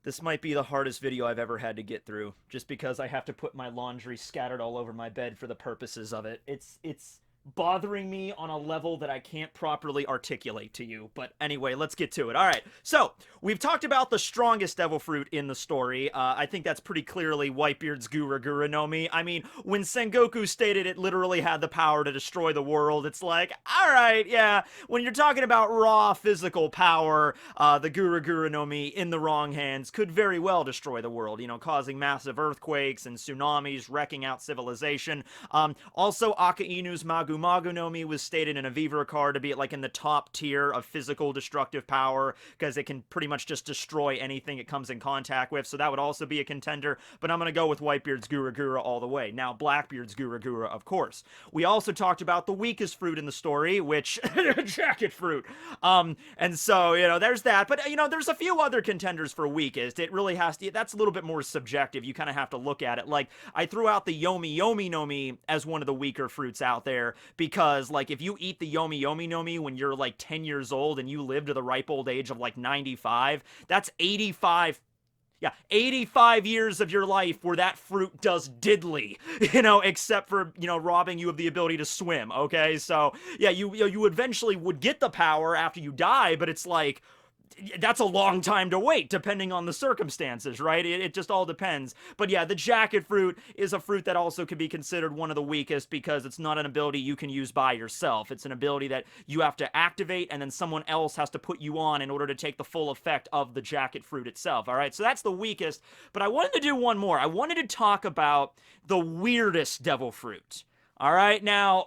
This might be the hardest video I've ever had to get through, just because I have to put my laundry scattered all over my bed for the purposes of it. It's bothering me on a level that I can't properly articulate to you. But anyway, let's get to it. All right, so we've talked about the strongest devil fruit in the story. I think that's pretty clearly Whitebeard's Gura Gura no Mi. I mean, when Sengoku stated it literally had the power to destroy the world, it's like, all right, yeah. When you're talking about raw physical power, the Gura Gura no Mi in the wrong hands could very well destroy the world, you know, causing massive earthquakes and tsunamis, wrecking out civilization. Also, Akainu's Magu Magu no Mi was stated in a Vivre card to be like in the top tier of physical destructive power, because it can pretty much just destroy anything it comes in contact with, so that would also be a contender, but I'm gonna go with Whitebeard's Gura Gura all the way. Now, Blackbeard's Gura Gura, of course. We also talked about the weakest fruit in the story, which, jacket fruit. And so, you know, there's that, but, you know, there's a few other contenders for weakest. It really has to, that's a little bit more subjective. You kind of have to look at it. Like, I threw out the Yomi Yomi no Mi as one of the weaker fruits out there, because, like, if you eat the Yomi Yomi no Mi when you're, like, 10 years old and you live to the ripe old age of, like, 95, that's 85 years of your life where that fruit does diddly, you know, except for, you know, robbing you of the ability to swim, okay? So, yeah, you eventually would get the power after you die, but it's like, that's a long time to wait, depending on the circumstances, right? It just all depends. But yeah, the jacket fruit is a fruit that also could be considered one of the weakest, because it's not an ability you can use by yourself. It's an ability that you have to activate, and then someone else has to put you on in order to take the full effect of the jacket fruit itself, all right? So that's the weakest, but I wanted to do one more. I wanted to talk about the weirdest devil fruit, all right? Now...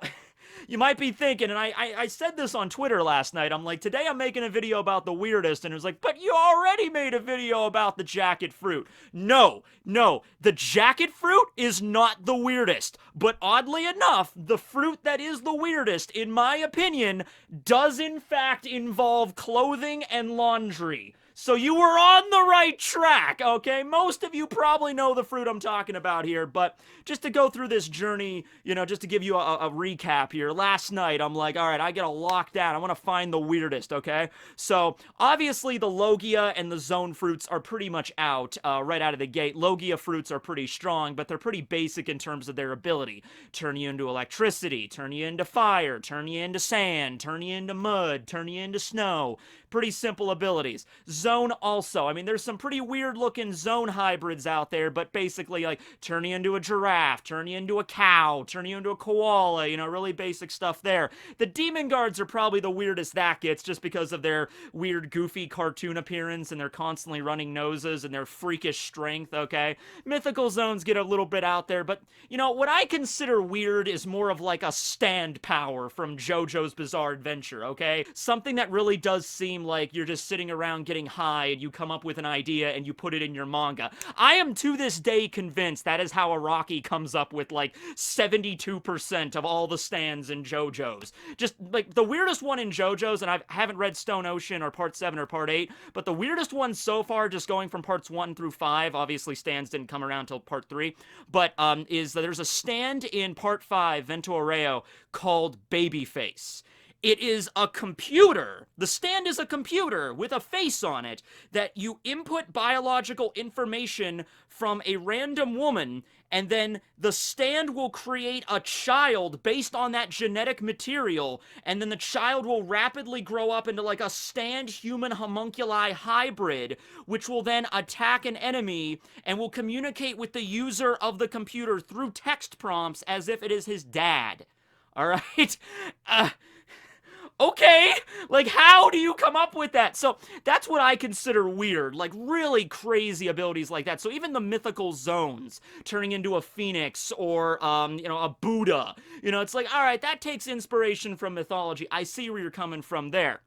You might be thinking, and I said this on Twitter last night, I'm like, today I'm making a video about the weirdest, and it was like, but you already made a video about the jacket fruit. No, the jacket fruit is not the weirdest, but oddly enough, the fruit that is the weirdest, in my opinion, does in fact involve clothing and laundry. So you were on the right track, okay? Most of you probably know the fruit I'm talking about here, but just to go through this journey, you know, just to give you a recap here, last night I'm like, all right, I gotta lock down, I want to find the weirdest, okay? So, obviously the Logia and the Zone fruits are pretty much out right out of the gate. Logia fruits are pretty strong, but they're pretty basic in terms of their ability. Turn you into electricity, turn you into fire, turn you into sand, turn you into mud, turn you into snow. Pretty simple abilities. Zone also. I mean, there's some pretty weird looking zone hybrids out there, but basically, like, turn you into a giraffe, turn you into a cow, turn you into a koala, you know, really basic stuff there. The Demon Guards are probably the weirdest that gets, just because of their weird, goofy cartoon appearance and their constantly running noses and their freakish strength, okay? Mythical Zones get a little bit out there, but, you know, what I consider weird is more of like a stand power from JoJo's Bizarre Adventure, okay? Something that really does seem like you're just sitting around getting high and you come up with an idea and you put it in your manga. I am to this day convinced that is how Araki comes up with like 72% of all the stands in JoJo's. Just like the weirdest one in JoJo's, and I haven't read Stone Ocean or Part 7 or Part 8, but the weirdest one so far, just going from Parts 1 through 5, obviously stands didn't come around till Part 3, but is that there's a stand in Part 5, Vento Arreo, called Babyface. It is a computer. The stand is a computer with a face on it that you input biological information from a random woman, and then the stand will create a child based on that genetic material, and then the child will rapidly grow up into like a stand human homunculi hybrid, which will then attack an enemy and will communicate with the user of the computer through text prompts as if it is his dad. All right? Okay, like, how do you come up with that? So that's what I consider weird, like really crazy abilities like that. So even the mythical zones, turning into a phoenix or, you know, a Buddha, you know, it's like, all right, that takes inspiration from mythology. I see where you're coming from there.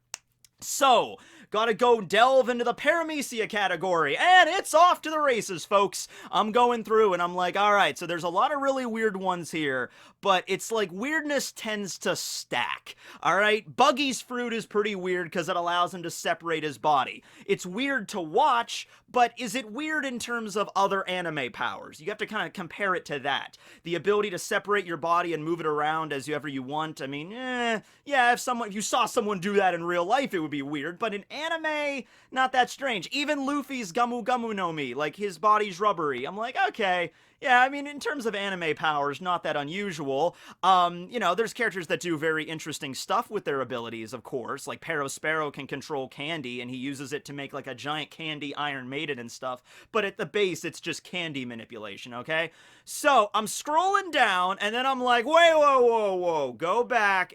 So, gotta go delve into the paramecia category, and it's off to the races, folks. I'm going through and I'm like, alright, so there's a lot of really weird ones here, but it's like weirdness tends to stack, alright? Buggy's fruit is pretty weird because it allows him to separate his body. It's weird to watch, but is it weird in terms of other anime powers? You have to kind of compare it to that. The ability to separate your body and move it around as ever you want, I mean, yeah, if you saw someone do that in real life, it would be weird, but in anime, not that strange. Even Luffy's Gamu Gamu no Mi, like his body's rubbery. I'm like, okay, yeah, I mean, in terms of anime powers, not that unusual. You know, there's characters that do very interesting stuff with their abilities, of course. Like Sparrow can control candy, and he uses it to make like a giant candy Iron Maiden and stuff. But at the base, it's just candy manipulation, okay? So I'm scrolling down, and then I'm like, wait, whoa, whoa, whoa, go back.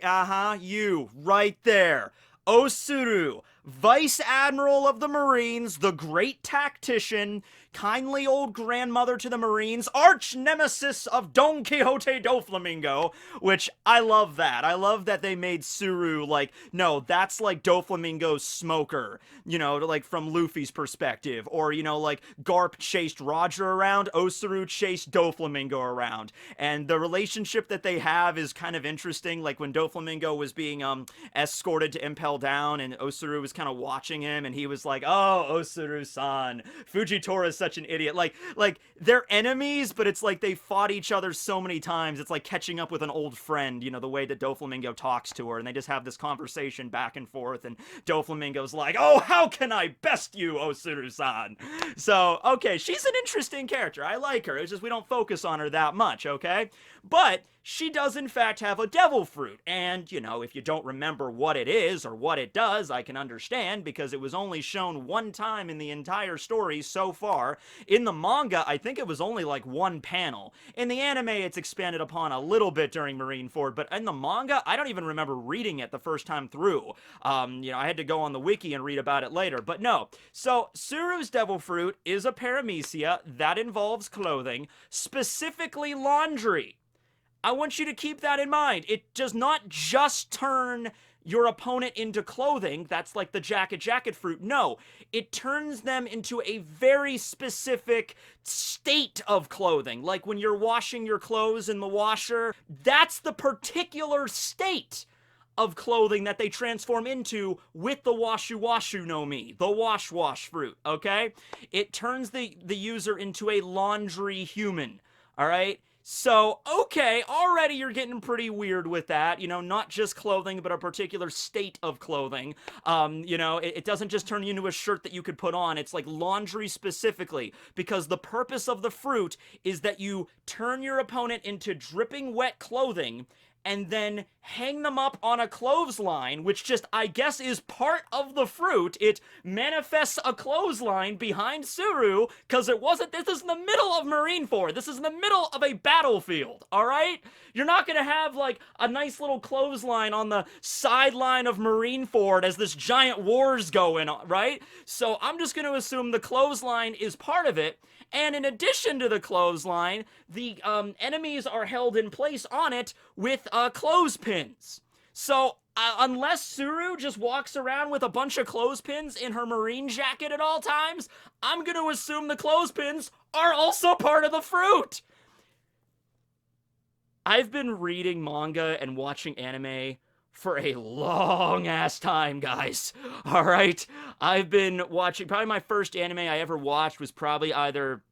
You, right there. Otsuru, Vice Admiral of the Marines, the great tactician, kindly old grandmother to the Marines, arch nemesis of Don Quixote Doflamingo, which I love that. I love that they made Tsuru like, no, that's like Doflamingo's smoker, you know, like from Luffy's perspective, or, you know, like Garp chased Roger around, Otsuru chased Doflamingo around, and the relationship that they have is kind of interesting, like when Doflamingo was being escorted to Impel Down, and Otsuru was kind of watching him, and he was like, oh, Otsuru-san, Fujitora is such an idiot. Like they're enemies, but it's like they fought each other so many times. It's like catching up with an old friend, you know, the way that Doflamingo talks to her, and they just have this conversation back and forth, and Doflamingo's like, oh, how can I best you, Otsuru-san? So, okay, she's an interesting character. I like her. It's just we don't focus on her that much, okay? But she does in fact have a devil fruit, and, you know, if you don't remember what it is or what it does, I can understand, because it was only shown one time in the entire story so far. In the manga, I think it was only like one panel. In the anime, it's expanded upon a little bit during Marineford, but in the manga, I don't even remember reading it the first time through. You know, I had to go on the wiki and read about it later, but no. So, Tsuru's devil fruit is a paramecia that involves clothing, specifically laundry. I want you to keep that in mind. It does not just turn your opponent into clothing. That's like the jacket fruit. No, it turns them into a very specific state of clothing. Like when you're washing your clothes in the washer, that's the particular state of clothing that they transform into with the Washu no Mi, the wash fruit, okay? It turns the user into a laundry human, all right? So, okay, already you're getting pretty weird with that, you know, not just clothing, but a particular state of clothing. You know, it doesn't just turn you into a shirt that you could put on, it's like laundry specifically, because the purpose of the fruit is that you turn your opponent into dripping wet clothing, and then hang them up on a clothesline, which just, I guess, is part of the fruit. It manifests a clothesline behind Tsuru, because this is in the middle of Marineford. This is in the middle of a battlefield, alright? You're not gonna have, like, a nice little clothesline on the sideline of Marineford as this giant war's going on, right? So I'm just gonna assume the clothesline is part of it, and in addition to the clothesline, the enemies are held in place on it with clothespins. So, unless Tsuru just walks around with a bunch of clothespins in her marine jacket at all times, I'm gonna assume the clothespins are also part of the fruit. I've been reading manga and watching anime for a long-ass time, guys. Alright? I've been watching, probably my first anime I ever watched was probably either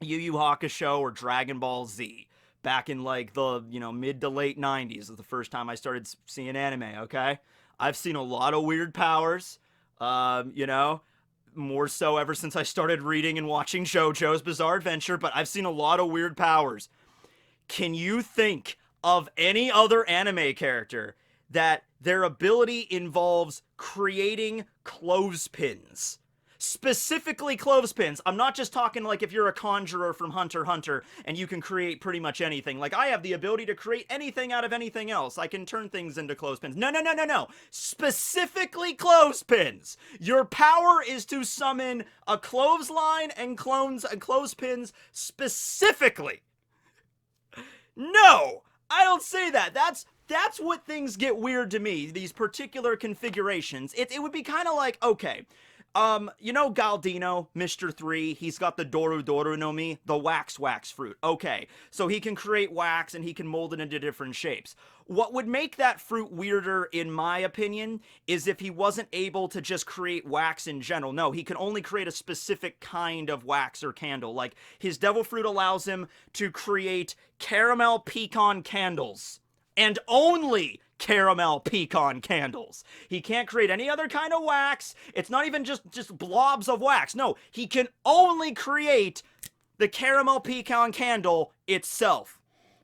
Yu Yu Hakusho or Dragon Ball Z. Back in, like, the, you know, mid to late 90s was the first time I started seeing anime, okay? I've seen a lot of weird powers, you know, more so ever since I started reading and watching JoJo's Bizarre Adventure, but I've seen a lot of weird powers. Can you think of any other anime character that their ability involves creating clothespins? Specifically clothespins. I'm not just talking like if you're a conjurer from Hunter x Hunter and you can create pretty much anything. Like, I have the ability to create anything out of anything else. I can turn things into clothespins. No. Specifically clothespins. Your power is to summon a clothesline and clothespins specifically. No! I don't say that. That's what things get weird to me, these particular configurations. It would be kind of like, okay, you know Galdino, Mr. 3, he's got the Doru no Mi, the wax fruit. Okay, so he can create wax and he can mold it into different shapes. What would make that fruit weirder, in my opinion, is if he wasn't able to just create wax in general. No, he can only create a specific kind of wax or candle. Like, his devil fruit allows him to create caramel pecan candles. and only caramel pecan candles. He can't create any other kind of wax. It's not even just blobs of wax. No, he can only create the caramel pecan candle itself,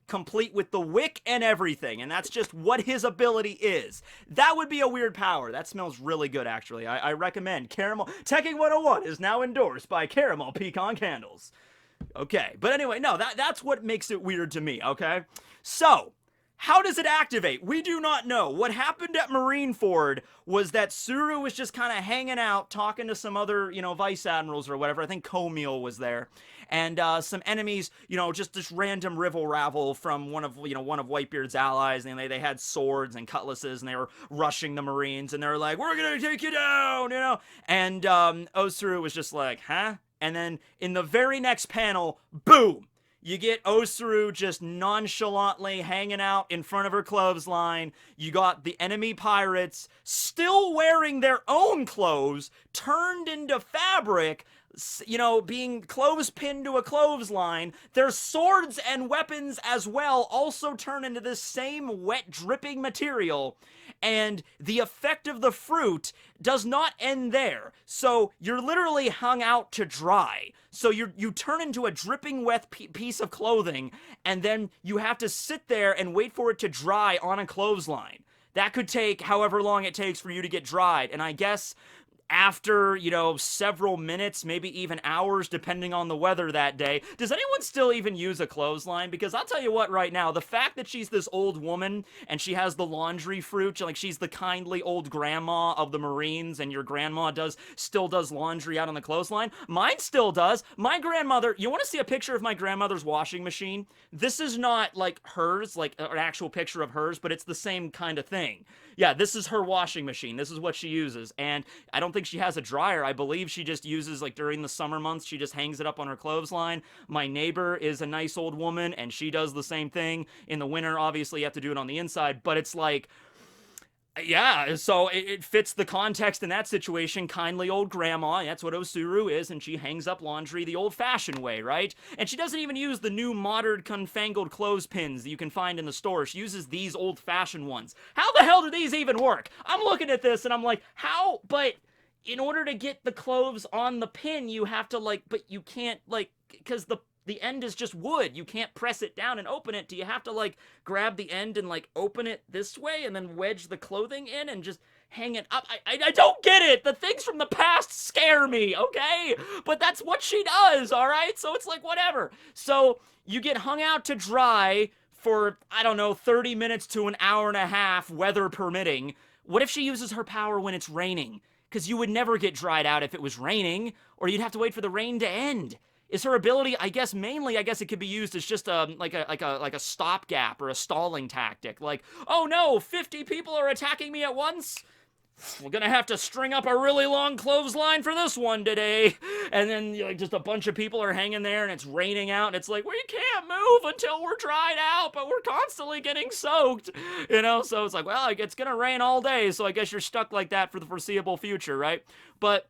complete with the wick and everything, and that's just what his ability is. That would be a weird power. That smells really good, actually. I recommend Caramel. Teching 101 is now endorsed by Caramel Pecan Candles. Okay, but anyway, no, that's what makes it weird to me, okay? So, how does it activate? We do not know. What happened at Marineford was that Tsuru was just kind of hanging out, talking to some other, vice admirals or whatever. I think Komiel was there. And some enemies, just this random rivel-ravel from one of Whitebeard's allies. And they had swords and cutlasses, and they were rushing the Marines. And they were like, we're going to take you down, And Otsuru was just like, huh? And then in the very next panel, boom! You get Otsuru just nonchalantly hanging out in front of her clothesline. You got the enemy pirates still wearing their own clothes, turned into fabric, being clothespinned to a clothesline. Their swords and weapons as well also turn into this same wet, dripping material. And the effect of the fruit does not end there. So you're literally hung out to dry. So you turn into a dripping wet piece of clothing, and then you have to sit there and wait for it to dry on a clothesline. That could take however long it takes for you to get dried. And I guess after, several minutes, maybe even hours, depending on the weather that day. Does anyone still even use a clothesline? Because I'll tell you what right now, the fact that she's this old woman and she has the laundry fruit, like she's the kindly old grandma of the Marines, and your grandma still does laundry out on the clothesline. Mine still does. My grandmother, you want to see a picture of my grandmother's washing machine? This is not like hers, like an actual picture of hers, but it's the same kind of thing. Yeah, this is her washing machine. This is what she uses. And I don't think she has a dryer. I believe she just uses, like, during the summer months, she just hangs it up on her clothesline. My neighbor is a nice old woman, and she does the same thing. In the winter, obviously, you have to do it on the inside, but it's like, yeah, so it fits the context in that situation. Kindly old grandma, that's what Otsuru is, and she hangs up laundry the old-fashioned way, right? And she doesn't even use the new modern confangled clothespins that you can find in the store. She uses these old-fashioned ones. How the hell do these even work? I'm looking at this, and I'm like, how? But in order to get the clothes on the pin, you have to, but you can't, because the end is just wood. You can't press it down and open it. Do you have to, grab the end and, open it this way and then wedge the clothing in and just hang it up? I don't get it! The things from the past scare me, okay? But that's what she does, alright? So it's whatever. So you get hung out to dry for, I don't know, 30 minutes to an hour and a half, weather permitting. What if she uses her power when it's raining? Because you would never get dried out if it was raining, or you'd have to wait for the rain to end. Is her ability, I guess it could be used as just like a stopgap or a stalling tactic. Like, oh no, 50 people are attacking me at once? We're gonna have to string up a really long clothesline for this one today. And then just a bunch of people are hanging there and it's raining out and it's like, we can't move until we're dried out, but we're constantly getting soaked. So it's like, well, it's gonna rain all day, so I guess you're stuck like that for the foreseeable future, right? But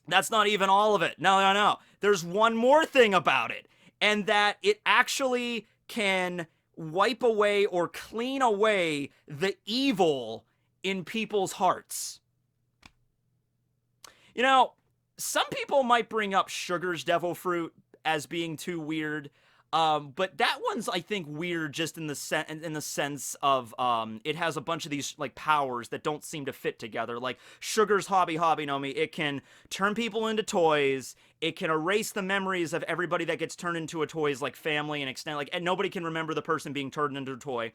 that's not even all of it. No. There's one more thing about it, and that it actually can wipe away or clean away the evil in people's hearts. Some people might bring up Sugar's devil fruit as being too weird. But that one's, I think, weird just in the sense of it has a bunch of these powers that don't seem to fit together. Like Sugar's Hobby no Mi, it can turn people into toys. It can erase the memories of everybody that gets turned into a toy's family and extend and nobody can remember the person being turned into a toy.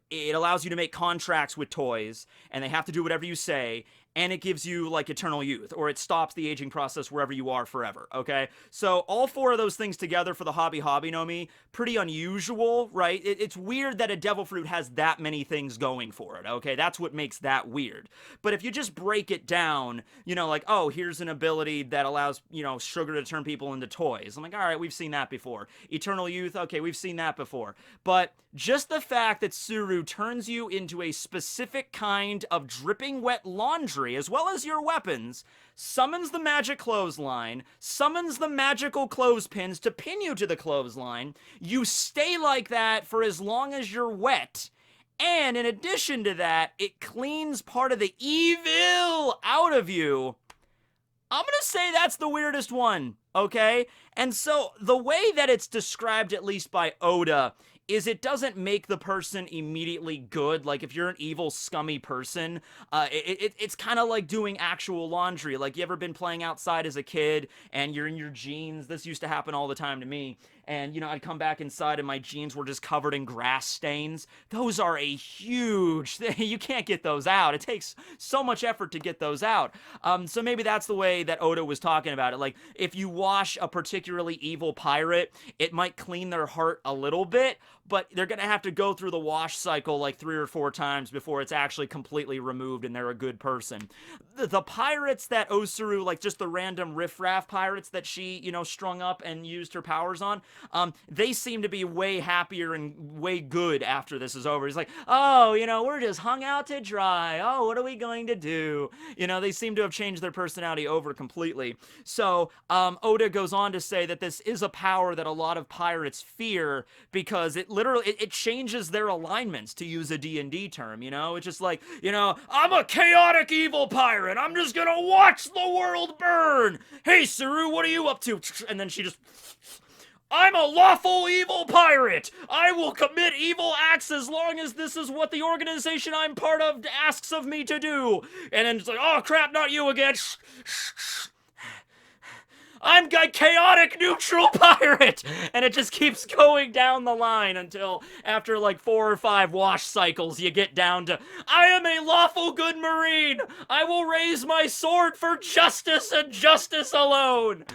It allows you to make contracts with toys, and they have to do whatever you say, and it gives you, eternal youth, or it stops the aging process wherever you are forever, okay? So, all four of those things together for the Hobby no Mi, pretty unusual, right? It's weird that a devil fruit has that many things going for it, okay? That's what makes that weird. But if you just break it down, oh, here's an ability that allows, Sugar to turn people into toys. I'm like, all right, we've seen that before. Eternal youth, okay, we've seen that before. But just the fact that Tsuru turns you into a specific kind of dripping wet laundry, as well as your weapons, summons the magic clothesline, summons the magical clothespins to pin you to the clothesline, you stay like that for as long as you're wet, And in addition to that, it cleans part of the evil out of you. I'm gonna say that's the weirdest one, okay? And so the way that it's described, at least by Oda, is it doesn't make the person immediately good. Like, if you're an evil, scummy person, it's kind of like doing actual laundry. Like, you ever been playing outside as a kid and you're in your jeans? This used to happen all the time to me. And, I'd come back inside and my jeans were just covered in grass stains. Those are a huge thing. You can't get those out. It takes so much effort to get those out. So maybe that's the way that Oda was talking about it. Like, if you wash a particularly evil pirate, it might clean their heart a little bit, but they're gonna have to go through the wash cycle like 3 or 4 times before it's actually completely removed and they're a good person. The pirates that Otsuru, like just the random riffraff pirates that she, strung up and used her powers on, they seem to be way happier and way good after this is over. He's like, oh, we're just hung out to dry. Oh, what are we going to do? They seem to have changed their personality over completely. So, Oda goes on to say that this is a power that a lot of pirates fear because it literally, it changes their alignments, to use a D&D term, It's just like, I'm a chaotic evil pirate. I'm just gonna watch the world burn. Hey, Tsuru, what are you up to? And then she just... I'm a lawful evil pirate! I will commit evil acts as long as this is what the organization I'm part of asks of me to do! And then it's like, oh crap, not you again! I'm a chaotic neutral pirate! And it just keeps going down the line until after like 4 or 5 wash cycles you get down to, I am a lawful good marine! I will raise my sword for justice and justice alone!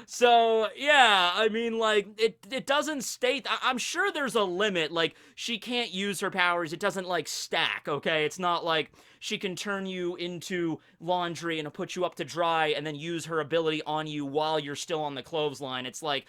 So, yeah, I mean, like, it doesn't state, I'm sure there's a limit, like, she can't use her powers, it doesn't, like, stack, okay? It's not like she can turn you into laundry and put you up to dry and then use her ability on you while you're still on the clothesline. It's like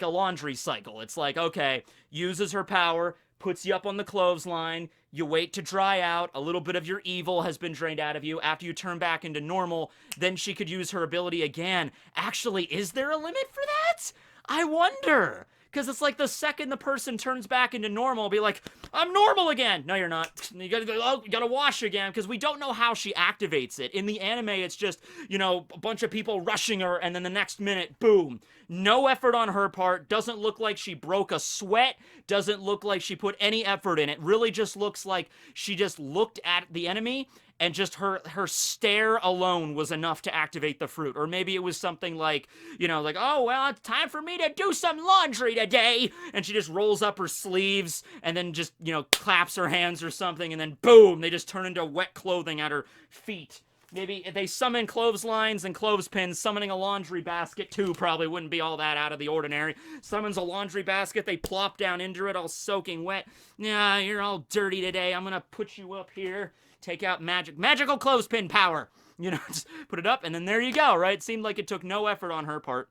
a laundry cycle. It's like, okay, uses her power, puts you up on the clothesline, you wait to dry out, a little bit of your evil has been drained out of you, after you turn back into normal, then she could use her ability again. Actually, is there a limit for that? I wonder. Because it's like the second the person turns back into normal, be like, I'm normal again. No, you're not. You gotta wash again, because we don't know how she activates it. In the anime, it's just, a bunch of people rushing her, and then the next minute, boom. No effort on her part. Doesn't look like she broke a sweat. Doesn't look like she put any effort in it. Really just looks like she just looked at the enemy, and just her stare alone was enough to activate the fruit. Or maybe it was something like, like, oh, well, it's time for me to do some laundry today. And she just rolls up her sleeves and then just, claps her hands or something. And then boom, they just turn into wet clothing at her feet. Maybe they summon clotheslines and clothespins. Summoning a laundry basket, too, probably wouldn't be all that out of the ordinary. Summons a laundry basket. They plop down into it all soaking wet. Yeah, you're all dirty today. I'm going to put you up here. Take out magical clothespin power. Just put it up, and then there you go, right? It seemed like it took no effort on her part.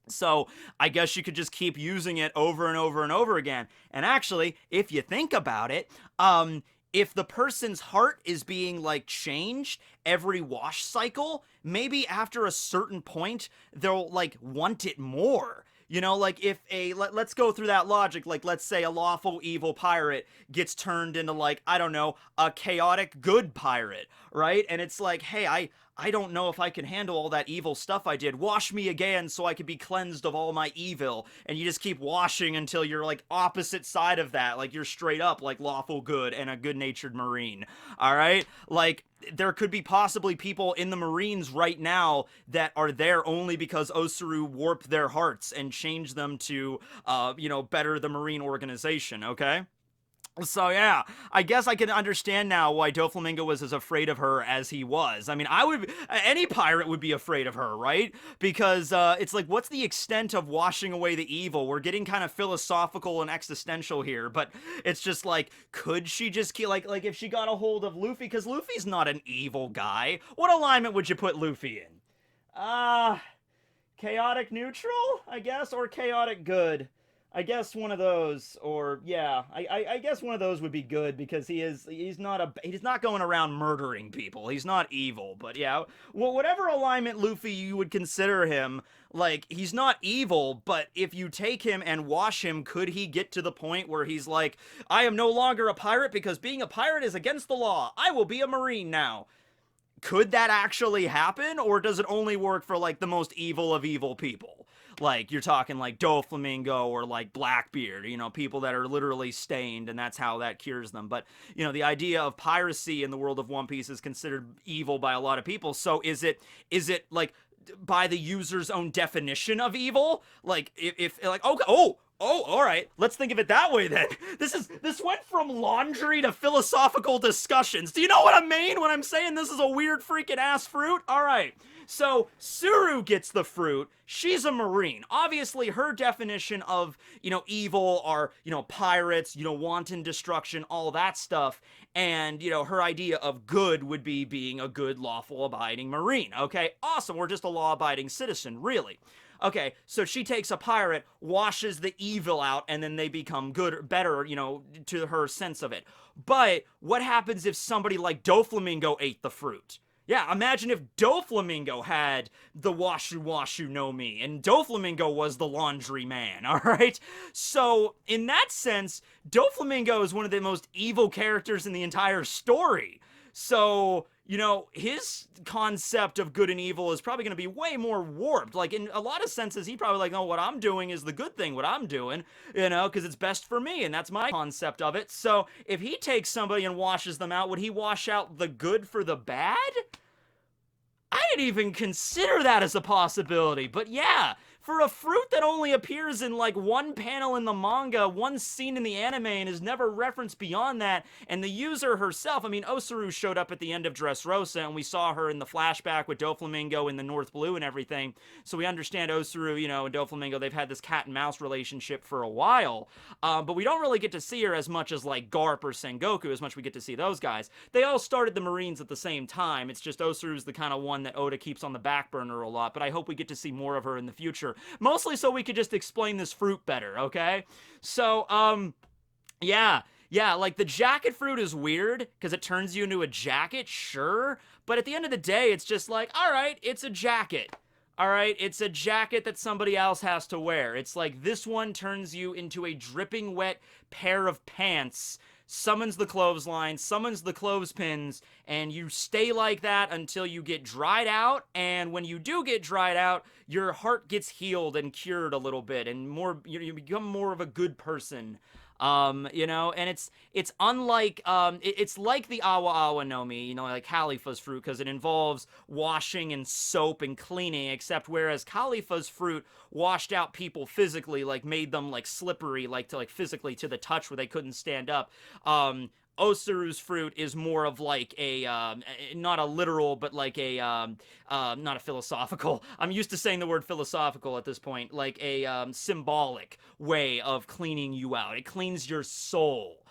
So, I guess you could just keep using it over and over and over again. And actually, if you think about it, if the person's heart is being, like, changed every wash cycle, maybe after a certain point, they'll, like, want it more. Like if let's go through that logic, like let's say a lawful evil pirate gets turned into like, I don't know, a chaotic good pirate, right? And it's like, hey, I don't know if I can handle all that evil stuff I did. Wash me again so I can be cleansed of all my evil. And you just keep washing until you're like opposite side of that. Like you're straight up like lawful good and a good-natured marine. All right? Like there could be possibly people in the Marines right now that are there only because Otsuru warped their hearts and changed them to, better the Marine organization, okay? So yeah, I guess I can understand now why Doflamingo was as afraid of her as he was. I mean, any pirate would be afraid of her, right? Because it's like, what's the extent of washing away the evil? We're getting kind of philosophical and existential here, but it's just like, could she just kill, like if she got a hold of Luffy, because Luffy's not an evil guy. What alignment would you put Luffy in? Chaotic neutral, I guess, or chaotic good? I guess one of those, or yeah, I guess one of those would be good because he's not going around murdering people. He's not evil, but yeah, well, whatever alignment Luffy you would consider him, like he's not evil, but if you take him and wash him, could he get to the point where he's like, I am no longer a pirate because being a pirate is against the law. I will be a marine now. Could that actually happen, or does it only work for like the most evil of evil people? Like you're talking like Doflamingo or like Blackbeard, people that are literally stained, and that's how that cures them. But the idea of piracy in the world of One Piece is considered evil by a lot of people. So is it like by the user's own definition of evil? Like if like okay, oh, all right. Let's think of it that way then. This went from laundry to philosophical discussions. Do you know what I mean when I'm saying this is a weird freaking ass fruit? All right. So Tsuru gets the fruit. She's a marine. Obviously, her definition of, evil are, pirates, wanton destruction, all that stuff. And, her idea of good would be being a good, lawful, abiding marine. Okay, awesome. We're just a law-abiding citizen, really. Okay, so she takes a pirate, washes the evil out, and then they become good, better, to her sense of it. But what happens if somebody like Doflamingo ate the fruit? Yeah, imagine if Doflamingo had the Washu Washu no Mi, and Doflamingo was the laundry man, alright? So, in that sense, Doflamingo is one of the most evil characters in the entire story. So, his concept of good and evil is probably going to be way more warped. Like, in a lot of senses, he probably like, oh, what I'm doing is the good thing, what I'm doing, because it's best for me, and that's my concept of it. So, if he takes somebody and washes them out, would he wash out the good for the bad? I didn't even consider that as a possibility, but yeah, for a fruit that only appears in like one panel in the manga, one scene in the anime, and is never referenced beyond that, and the user herself, I mean, Otsuru showed up at the end of Dressrosa, and we saw her in the flashback with Doflamingo in the North Blue and everything, so we understand Otsuru, and Doflamingo, they've had this cat and mouse relationship for a while, but we don't really get to see her as much as like Garp or Sengoku, as much as we get to see those guys. They all started the Marines at the same time. It's just Otsuru's the kind of one that Oda keeps on the back burner a lot, but I hope we get to see more of her in the future. Mostly so we could just explain this fruit better, okay? So, yeah, like the jacket fruit is weird because it turns you into a jacket, sure, but at the end of the day, it's just like, all right, it's a jacket. All right, it's a jacket that somebody else has to wear. It's like this one turns you into a dripping wet pair of pants, summons the clothesline, summons the clothespins, and you stay like that until you get dried out, and when you do get dried out, your heart gets healed and cured a little bit, and you become more of a good person. And it's unlike, it's like the Awa Awa no Mi, like Khalifa's fruit, because it involves washing and soap and cleaning, except whereas Khalifa's fruit washed out people physically, like made them like slippery, like to like physically to the touch where they couldn't stand up. Otsuru's fruit is more of like a, not a literal, but like a, not a philosophical, I'm used to saying the word philosophical at this point, like a symbolic way of cleaning you out. It cleans your soul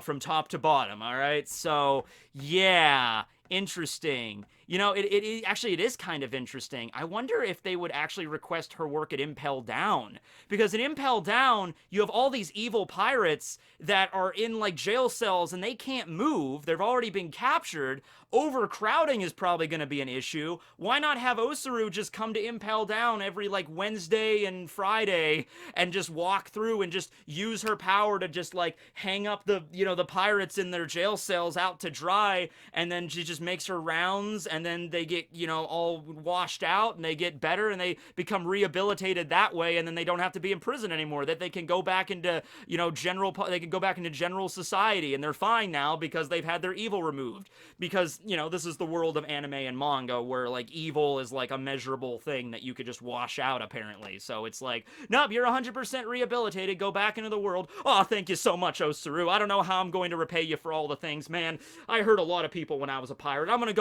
from top to bottom, all right? So, yeah, interesting. It is kind of interesting. I wonder if they would actually request her work at Impel Down. Because in Impel Down, you have all these evil pirates that are in, like, jail cells and they can't move. They've already been captured. Overcrowding is probably going to be an issue. Why not have Otsuru just come to Impel Down every, like, Wednesday and Friday and just walk through and just use her power to just, like, hang up the pirates in their jail cells out to dry, and then she just makes her rounds, and then they get, all washed out, and they get better, and they become rehabilitated that way, and then they don't have to be in prison anymore, that they can go back into, they can go back into general society, and they're fine now because they've had their evil removed. Because, this is the world of anime and manga where, like, evil is, like, a measurable thing that you could just wash out, apparently. So it's like, nope, you're 100% rehabilitated, go back into the world. Oh, thank you so much, Otsuru. I don't know how I'm going to repay you for all the things, man. I hurt a lot of people when I was a pirate. I'm gonna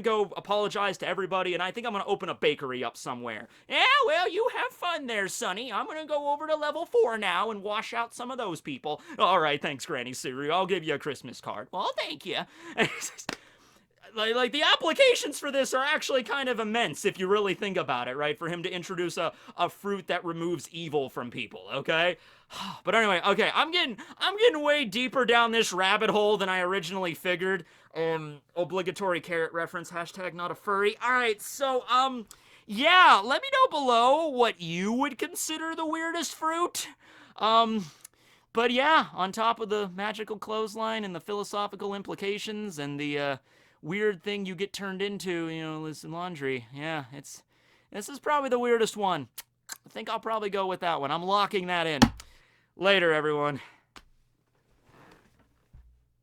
go apologize to everybody, and I think I'm gonna open a bakery up somewhere. Yeah, well, you have fun there, Sonny. I'm gonna go over to level 4 now and wash out some of those people. All right, thanks, Granny Tsuru. I'll give you a Christmas card. Well, thank you. like the applications for this are actually kind of immense if you really think about it, right? For him to introduce a fruit that removes evil from people, okay? But anyway, okay, I'm getting way deeper down this rabbit hole than I originally figured. Obligatory carrot reference, hashtag not a furry. Alright, so, yeah, let me know below what you would consider the weirdest fruit. But yeah, on top of the magical clothesline and the philosophical implications and the weird thing you get turned into, you know, listen, laundry. Yeah, this is probably the weirdest one. I think I'll probably go with that one. I'm locking that in. Later, everyone.